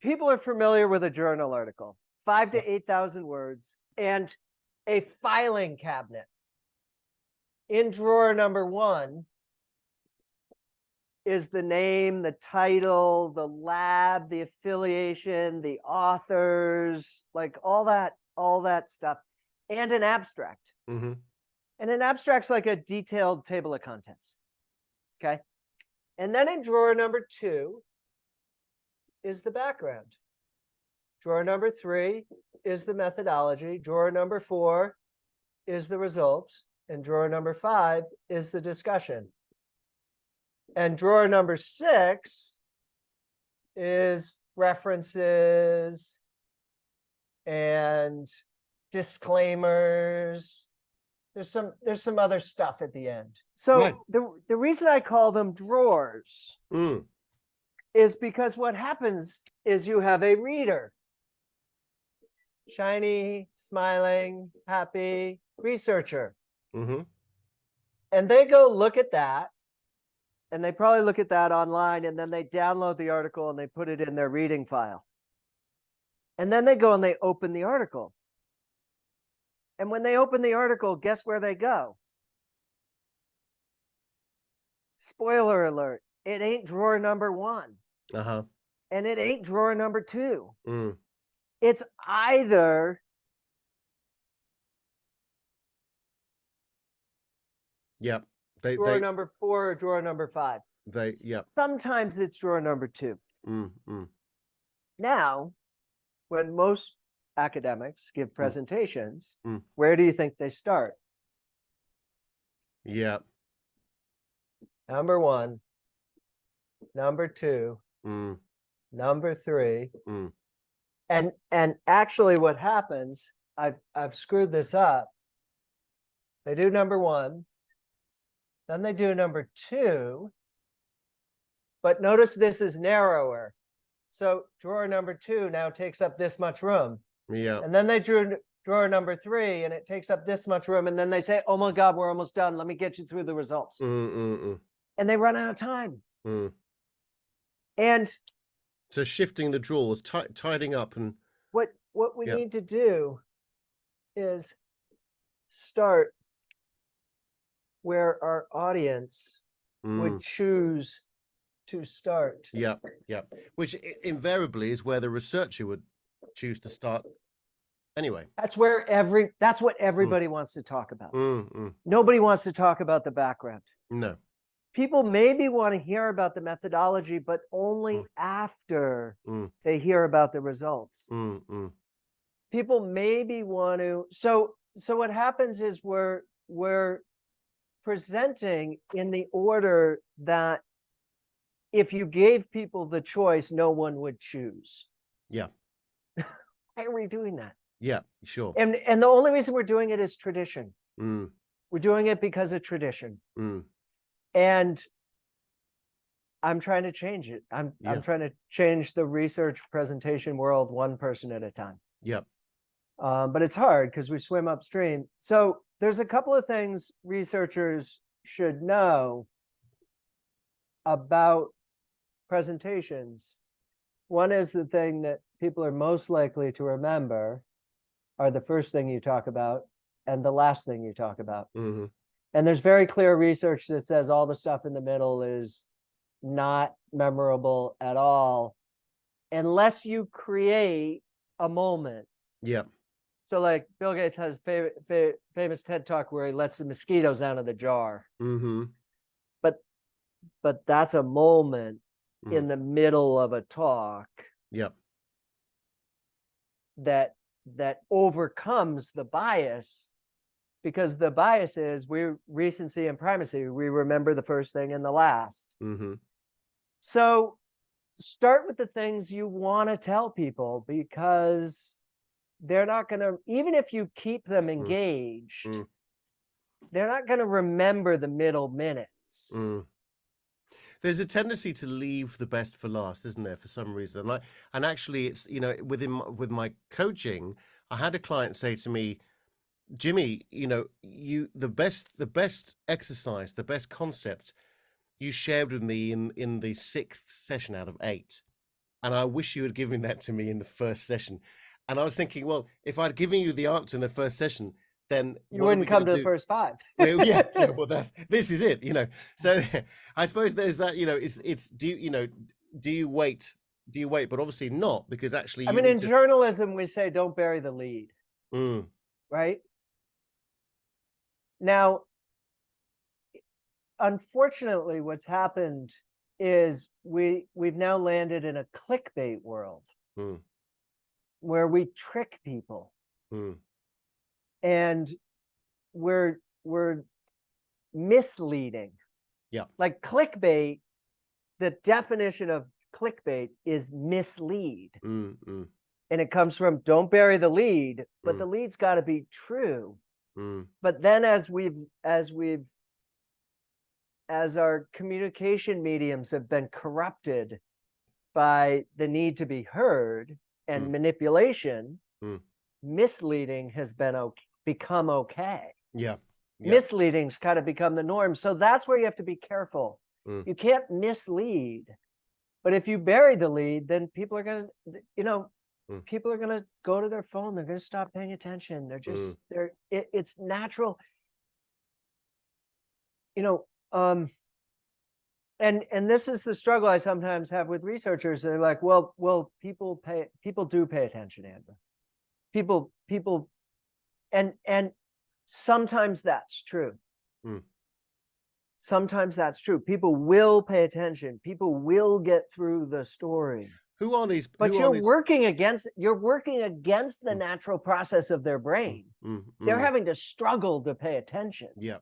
people are familiar with a journal article, 5 to 8,000 words, and a filing cabinet. In drawer number 1 is the name, the title, the lab, the affiliation, the authors, like all that stuff, and an abstract. Mm-hmm. And an abstract's like a detailed table of contents. Okay. And then in drawer number 2 is the background. Drawer number 3 is the methodology. Drawer number 4 is the results. And drawer number 5 is the discussion. And drawer number 6 is references and disclaimers. There's some other stuff at the end. So Right. the reason I call them drawers is because what happens is you have a reader. Shiny, smiling, happy researcher. Mm-hmm. And they go look at that. And they probably look at that online, and then they download the article and they put it in their reading file. And then they go and they open the article. And when they open the article, guess where they go? Spoiler alert, it ain't drawer number 1. Uh-huh. And it ain't drawer number 2. Mm. It's either Yep. drawer number 4 or drawer number 5. Sometimes it's drawer number 2. Now, when most academics give presentations, where do you think they start? Yeah. Number 1, number 2, number 3. And actually what happens, I've screwed this up. They do number 1, then they do number 2, but notice this is narrower. So drawer number 2 now takes up this much room. Yeah. And then they drew drawer number 3 and it takes up this much room. And then they say, oh my God, we're almost done. Let me get you through the results. And they run out of time. And so shifting the drawers, tidying up, and what we need to do is start where our audience would choose to start. Yeah. Which invariably is where the researcher would choose to start. Anyway, that's what everybody wants to talk about. Nobody wants to talk about the background. No. People maybe want to hear about the methodology, but only after they hear about the results. People maybe want to. So what happens is we're presenting in the order that if you gave people the choice, no one would choose. Yeah. Why are we doing that? Yeah, sure. And the only reason we're doing it is tradition. We're doing it because of tradition. And I'm trying to change it. I'm trying to change the research presentation world one person at a time. Yep. But it's hard because we swim upstream. So there's a couple of things researchers should know about presentations. One is the thing that people are most likely to remember are the first thing you talk about and the last thing you talk about. And there's very clear research that says all the stuff in the middle is not memorable at all unless you create a moment. Yeah. So like Bill Gates has famous TED Talk where he lets the mosquitoes out of the jar. But that's a moment in the middle of a talk. Yep. That overcomes the bias, because the bias is recency and primacy. We remember the first thing and the last. So start with the things you want to tell people, because they're not going to, even if you keep them engaged, they're not going to remember the middle minutes. There's a tendency to leave the best for last, isn't there, for some reason? And actually, it's, with my coaching, I had a client say to me, Jimmy, the best exercise, the best concept you shared with me in the 6th session out of 8. and I wish you had given that to me in the first session. And I was thinking, well, if I'd given you the answer in the first session, then You what are we wouldn't come gonna to do? the first 5. Well, yeah, well, this is it, you know. So I suppose there's that, you know, it's do you wait? Do you wait? But obviously not, because actually I you mean, need in to. journalism, we say don't bury the lead, Mm, right? Now, unfortunately, what's happened is we've now landed in a clickbait world mm, where we trick people, mm, and we're misleading. yeah. Like clickbait, the definition of clickbait is mislead. Mm, mm, And it comes from don't bury the lead, but Mm. the lead's got to be true. mm, But then as our communication mediums have been corrupted by the need to be heard and Mm. manipulation, Mm. misleading has become okay. yeah. Yeah. Misleading's kind of become the norm. So that's where you have to be careful. Mm. You can't mislead. But if you bury the lead, then people are going to, Mm. people are going to go to their phone. They're going to stop paying attention. They're just, it's natural. And this is the struggle I sometimes have with researchers. They're like, well, people do pay attention, Andrew. People, and sometimes that's true. Mm. Sometimes that's true. People will pay attention. People will get through the story. Who are these? But who you're are these? working against the natural process of their brain. Mm, They're mm, having to struggle to pay attention. yeah.